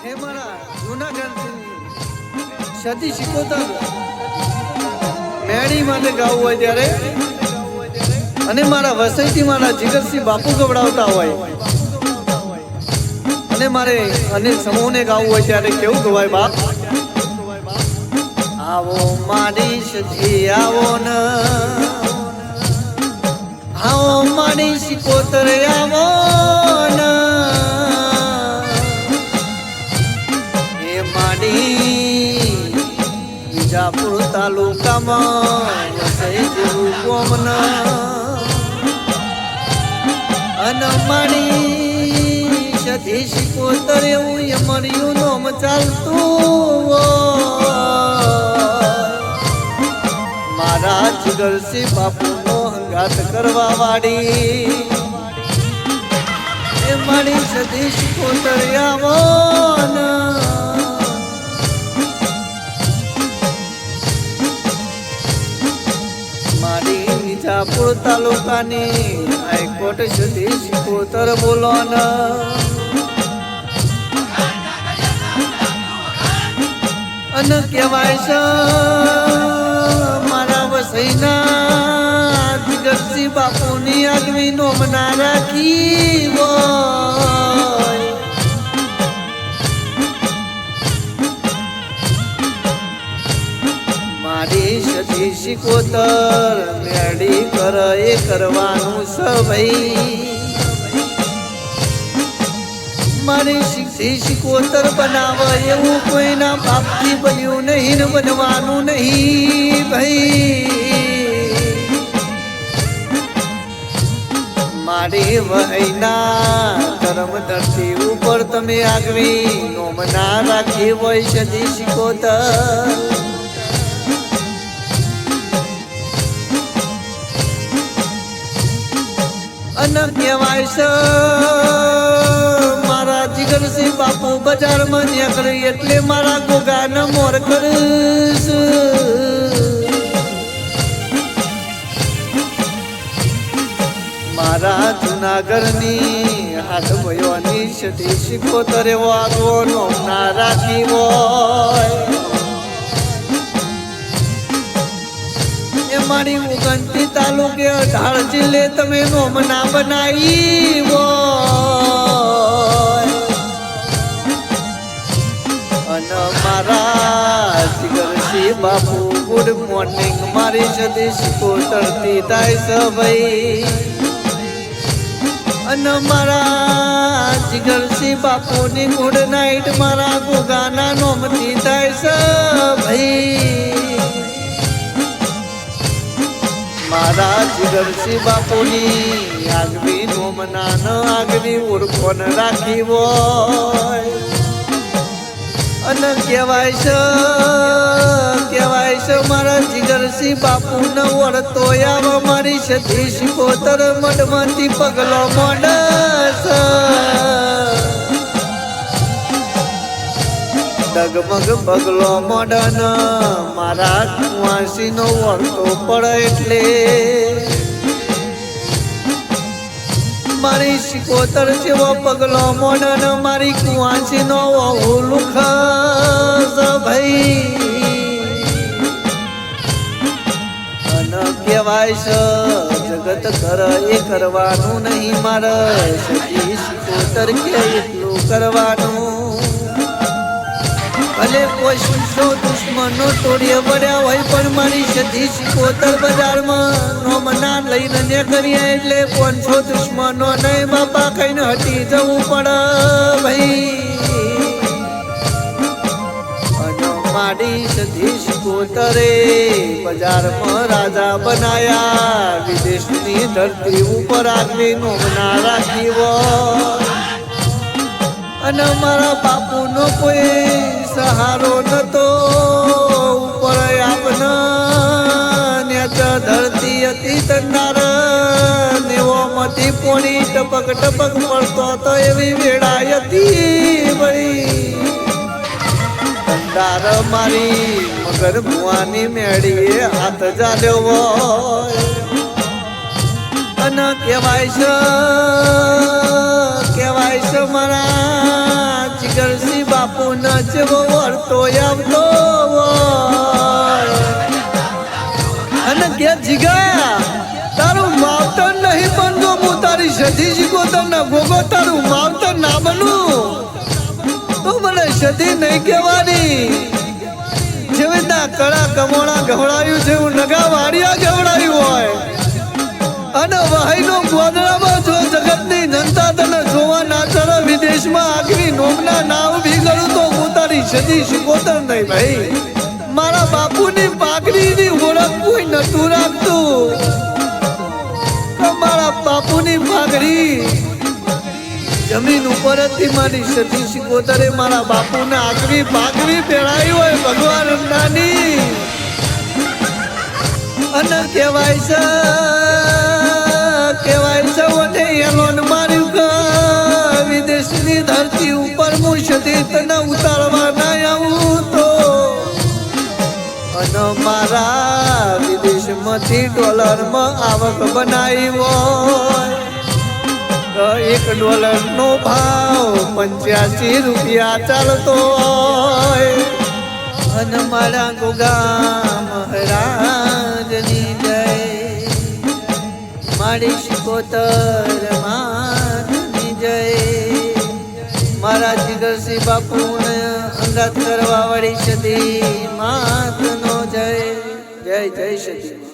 હે મારા જૂનાગઢથી સતી શિકોતર મેળી માટે ગાવું હોય ત્યારે અને મારા વસઈથી મારા જીગરસિંહ બાપુ ગવડાવતા હોય અને મારે અનિલ સમૂહને ગાવું હોય ત્યારે કેવું ગવાય બાપ? આવો મારી સતી આવો ન આવો મારી શિકોતર આવો ન વિજાપુર તાલુકામાં વસઈ જેવું ગોમન અનમાણી સતી શિકોતર એવું મળ્યું નોમ ચાલતું મારા જીગરસિંહ બાપુનો હંગાત કરવા વાળી એ મારી સતી શિકોતર આવો વિજાપુર તાલુકાની હાઈકોર્ટ સુધી શિકોતર બોલો ન અને કહેવાય છે મારા વસઈના જીગરસિંહ બાપુની આગવી નોમના રાખી મારી સતી શિકોતર મેળી કર એ કરવાનું છે ભાઈ મારી સતી શિકોતર બનાવે એવું કોઈના બાપથી બન્યું નહીં ને બનવાનું નહીં ભાઈ મારી વહઈના ધર્મ ધરતી ઉપર તમે આગવી નોમના રાખી હોય સતી શિકોતર અને કહેવાય છે મારા જીગરસિંહ બાપુ બજારમાં નીકળે એટલે મારા ગોગાને મોર કરીશ મારા જૂનાગઢની હાથ ભયોની સતી શિકોતર એવો આગવો નોમના રાખી હોય મારી ઉગંતી તાલુકે 18 જિલ્લે તમે નોમના બનાવી અને મારા જીગરસિંહ બાપુ ગુડ મોર્નિંગ મારી સતી શિકોતર થી થાય છે ભાઈ અને મારા જીગરસિંહ બાપુની ગુડ નાઈટ મારા ગોગાના નોમથી થાય છે ભાઈ મારા જીગરસિંહ બાપુની આગવી નોમના ન આગવી ઓળખોન રાખી હોય અને કહેવાય છે મારા જીગરસિંહ બાપુ ન વળતો આવ મારી સતી શિકોતર મઢમાંથી પગલો મોડસ ડગમગ પગલો મોડન મારા કુંવાસી નો વળતો પડે એટલે મારી શિકોતર જેવો પગલો મોડન મારી કુંવાસી નો લુખ ભાઈ અને કહેવાય છે જગત કર એ કરવાનું નહીં મારે સતી શિકોતર કે એટલું કરવાનું ભલે કોઈ સુશો દુશ્મનો તોડીએ વળ્યા હોય પણ મારી સતી શિકોતર બજારમાં નોમના લઈને ને કરીએ એટલે 500 દુશ્મનો નહીં બાપા કહીને હટી જવું પડે ભાઈ અને મારી સતી શિકોતરે બજારમાં રાજા બનાયા વિદેશની ધરતી ઉપર આગવી નોમના રાખી હોય અને મારા બાપુનો કોઈ સહારો નતો ઉપર આપના ધરતી હતી તંડાર નેવોમાંથી પોણી ટપક ટપક પડતો તો એવી વેળા હતી ભાઈ તંડાર મારી મગર ભુવાની મેળીએ હાથ જાલ્યો હોય અને કહેવાય છે મારા જીગરસિંહ બાપુ ન જેવો વળતો આવતો હોય અને કે જીગા તારું માવતર નહીં પણ જો હું તારી સધી શીખોતર ના ગોગો તારું માવતર ના બનું તો મને સધી નહીં કહેવાની જેવી ના કળા કમોણા ગવડાયું છે એવું નગા વાડિયા ગવડાયું હોય અને વહાઈનો ગોદડામાં જો જગતની જનતા તને જોવા ના ચડે વિદેશમાં આગવી નોમના નામ ભી કરું તો હું તારી સદી શીખોતર નહીં ભાઈ મારા બાપુની પાઘડીની ઓળખ કોઈ નતું રાખતું મારા બાપુની પાઘડી જમીન ઉપર હતી મારી સદી શીખોતરે મારા બાપુને આગવી પાઘડી પહેરાઈ હોય ભગવાન નાની અને કહેવાય છે ઓને એલોન માર્યું કે વિદેશની ધરતી ઉપર હું સદી તને ઉતારવા ના આવું તો અને મારા વિદેશમાંથી ડોલરમાં આવક બનાવી હોય $1 નો ભાવ 85 રૂપિયા ચાલતો હોય અને મારા ગોગા મહારાજની જય મારી શિકોતર માની જય મારા જીગરસિંહ બાપુને અંગાત કરવા વાળી સદી માતનો જય જય જય સદી